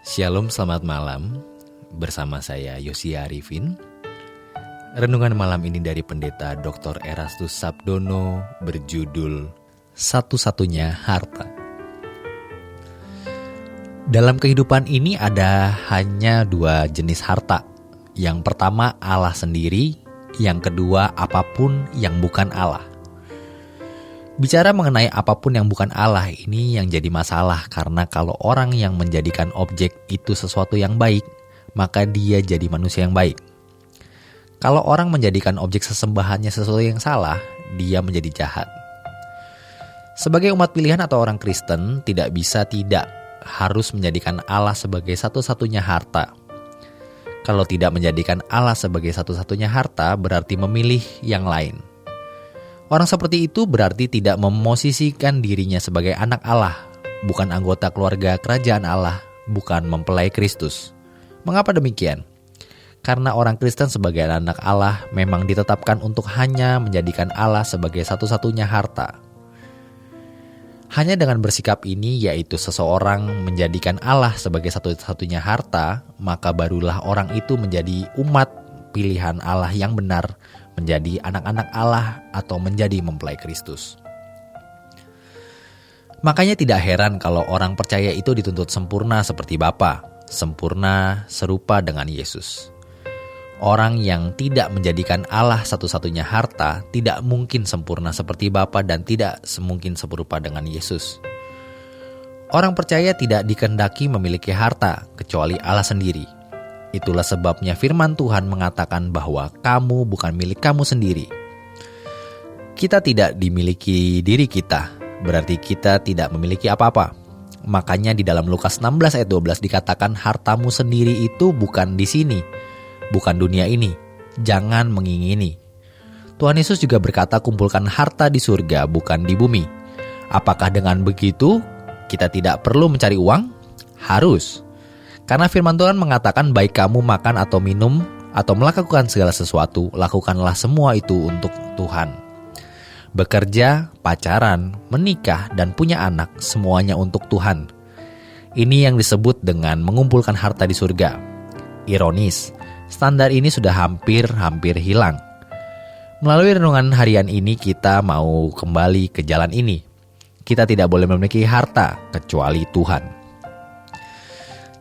Shalom, selamat malam. Bersama saya Yosia Arifin. Renungan malam ini dari Pendeta Dr. Erastus Sabdono berjudul Satu-satunya Harta. Dalam kehidupan ini ada hanya dua jenis harta. Yang pertama Allah sendiri, yang kedua apapun yang bukan Allah. Bicara mengenai apapun yang bukan Allah ini yang jadi masalah karena kalau orang yang menjadikan objek itu sesuatu yang baik, maka dia jadi manusia yang baik. Kalau orang menjadikan objek sesembahannya sesuatu yang salah, dia menjadi jahat. Sebagai umat pilihan atau orang Kristen, tidak harus menjadikan Allah sebagai satu-satunya harta. Kalau tidak menjadikan Allah sebagai satu-satunya harta, berarti memilih yang lain. Orang seperti itu berarti tidak memosisikan dirinya sebagai anak Allah, bukan anggota keluarga kerajaan Allah, bukan mempelai Kristus. Mengapa demikian? Karena orang Kristen sebagai anak Allah memang ditetapkan untuk hanya menjadikan Allah sebagai satu-satunya harta. Hanya dengan bersikap ini, yaitu seseorang menjadikan Allah sebagai satu-satunya harta, maka barulah orang itu menjadi umat pilihan Allah yang benar, menjadi anak-anak Allah atau menjadi mempelai Kristus. Makanya tidak heran kalau orang percaya itu dituntut sempurna seperti Bapa, sempurna serupa dengan Yesus. Orang yang tidak menjadikan Allah satu-satunya harta tidak mungkin sempurna seperti Bapa dan tidak semungkin serupa dengan Yesus. Orang percaya tidak dikehendaki memiliki harta kecuali Allah sendiri. Itulah sebabnya firman Tuhan mengatakan bahwa kamu bukan milik kamu sendiri. Kita tidak dimiliki diri kita, berarti kita tidak memiliki apa-apa. Makanya di dalam Lukas 16 ayat 12 dikatakan hartamu sendiri itu bukan di sini, bukan dunia ini. Jangan mengingini. Tuhan Yesus juga berkata kumpulkan harta di surga, bukan di bumi. Apakah dengan begitu kita tidak perlu mencari uang? Harus. Karena firman Tuhan mengatakan baik kamu makan atau minum atau melakukan segala sesuatu, lakukanlah semua itu untuk Tuhan. Bekerja, pacaran, menikah, dan punya anak, semuanya untuk Tuhan. Ini yang disebut dengan mengumpulkan harta di surga. Ironis, standar ini sudah hampir hilang. Melalui renungan harian ini kita mau kembali ke jalan ini. Kita tidak boleh memiliki harta kecuali Tuhan.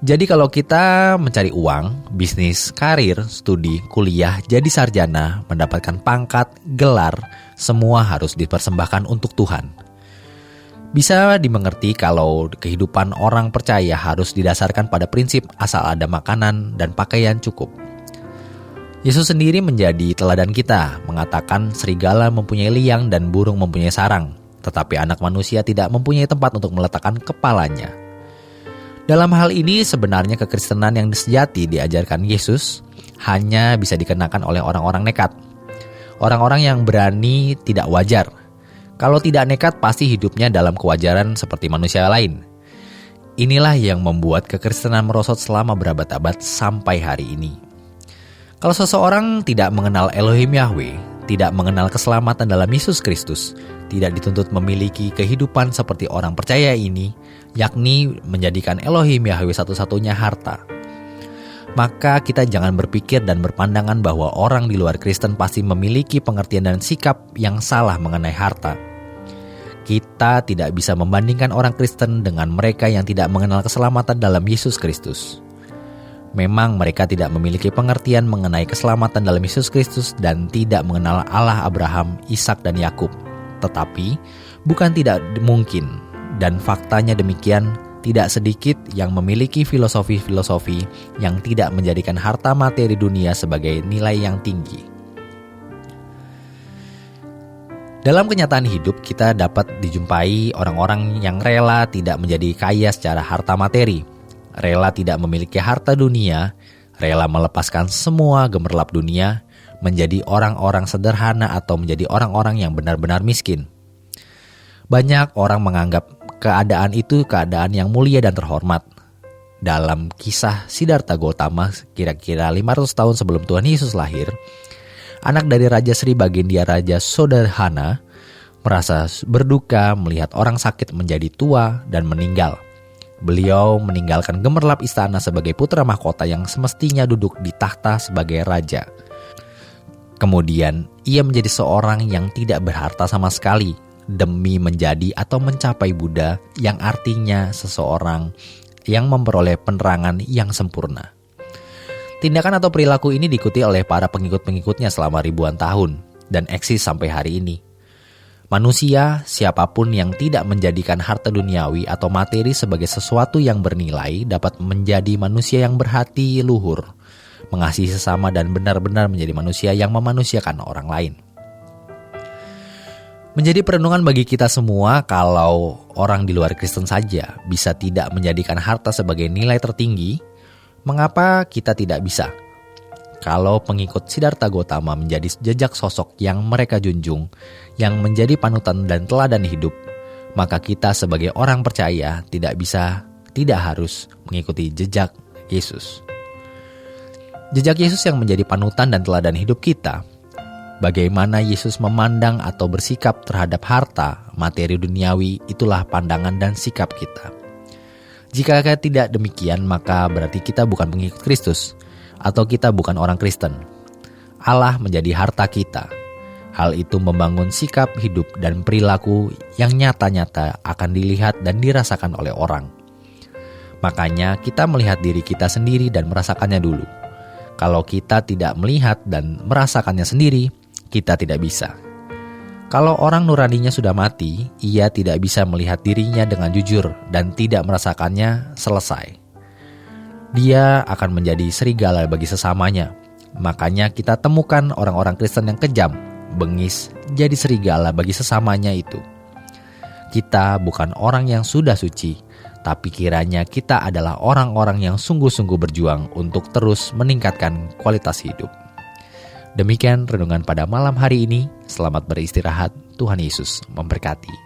Jadi kalau kita mencari uang, bisnis, karir, studi, kuliah, jadi sarjana, mendapatkan pangkat, gelar, semua harus dipersembahkan untuk Tuhan. Bisa dimengerti kalau kehidupan orang percaya harus didasarkan pada prinsip asal ada makanan dan pakaian cukup. Yesus sendiri menjadi teladan kita, mengatakan serigala mempunyai liang dan burung mempunyai sarang, tetapi anak manusia tidak mempunyai tempat untuk meletakkan kepalanya. Dalam hal ini sebenarnya kekristenan yang sejati diajarkan Yesus hanya bisa dikenakan oleh orang-orang nekat. Orang-orang yang berani tidak wajar. Kalau tidak nekat pasti hidupnya dalam kewajaran seperti manusia lain. Inilah yang membuat kekristenan merosot selama berabad-abad sampai hari ini. Kalau seseorang tidak mengenal Elohim Yahweh, tidak mengenal keselamatan dalam Yesus Kristus, tidak dituntut memiliki kehidupan seperti orang percaya ini, yakni menjadikan Elohim Yahweh satu-satunya harta. Maka kita jangan berpikir dan berpandangan bahwa orang di luar Kristen pasti memiliki pengertian dan sikap yang salah mengenai harta. Kita tidak bisa membandingkan orang Kristen dengan mereka yang tidak mengenal keselamatan dalam Yesus Kristus. Memang mereka tidak memiliki pengertian mengenai keselamatan dalam Yesus Kristus dan tidak mengenal Allah Abraham, Ishak dan Yakub. Tetapi bukan tidak mungkin dan faktanya demikian, tidak sedikit yang memiliki filosofi-filosofi yang tidak menjadikan harta materi dunia sebagai nilai yang tinggi. Dalam kenyataan hidup kita dapat dijumpai orang-orang yang rela tidak menjadi kaya secara harta materi, rela tidak memiliki harta dunia, rela melepaskan semua gemerlap dunia, menjadi orang-orang sederhana atau menjadi orang-orang yang benar-benar miskin. Banyak orang menganggap keadaan itu keadaan yang mulia dan terhormat. Dalam kisah Siddhartha Gautama kira-kira 500 tahun sebelum Tuhan Yesus lahir, anak dari Raja Sri Bagendya Raja Sodahana merasa berduka melihat orang sakit menjadi tua dan meninggal. Beliau meninggalkan gemerlap istana sebagai putra mahkota yang semestinya duduk di tahta sebagai raja. Kemudian, ia menjadi seorang yang tidak berharta sama sekali demi menjadi atau mencapai Buddha, yang artinya seseorang yang memperoleh penerangan yang sempurna. Tindakan atau perilaku ini diikuti oleh para pengikut-pengikutnya selama ribuan tahun dan eksis sampai hari ini. Manusia, siapapun yang tidak menjadikan harta duniawi atau materi sebagai sesuatu yang bernilai, dapat menjadi manusia yang berhati luhur, mengasihi sesama, dan benar-benar menjadi manusia yang memanusiakan orang lain. Menjadi perenungan bagi kita semua, kalau orang di luar Kristen saja bisa tidak menjadikan harta sebagai nilai tertinggi, mengapa kita tidak bisa? Kalau pengikut Siddhartha Gautama menjadi jejak sosok yang mereka junjung, yang menjadi panutan dan teladan hidup, maka kita sebagai orang percaya tidak harus mengikuti jejak Yesus. Jejak Yesus yang menjadi panutan dan teladan hidup kita. Bagaimana Yesus memandang atau bersikap terhadap harta, materi duniawi, itulah pandangan dan sikap kita. Jika tidak demikian, maka berarti kita bukan pengikut Kristus, atau kita bukan orang Kristen. Allah menjadi harta kita. Hal itu membangun sikap hidup dan perilaku yang nyata-nyata akan dilihat dan dirasakan oleh orang. Makanya kita melihat diri kita sendiri dan merasakannya dulu. Kalau kita tidak melihat dan merasakannya sendiri, kita tidak bisa. Kalau orang nuraninya sudah mati, ia tidak bisa melihat dirinya dengan jujur dan tidak merasakannya selesai. Dia akan menjadi serigala bagi sesamanya. Makanya kita temukan orang-orang Kristen yang kejam, bengis, jadi serigala bagi sesamanya itu. Kita bukan orang yang sudah suci, tapi kiranya kita adalah orang-orang yang sungguh-sungguh berjuang untuk terus meningkatkan kualitas hidup. Demikian renungan pada malam hari ini. Selamat beristirahat. Tuhan Yesus memberkati.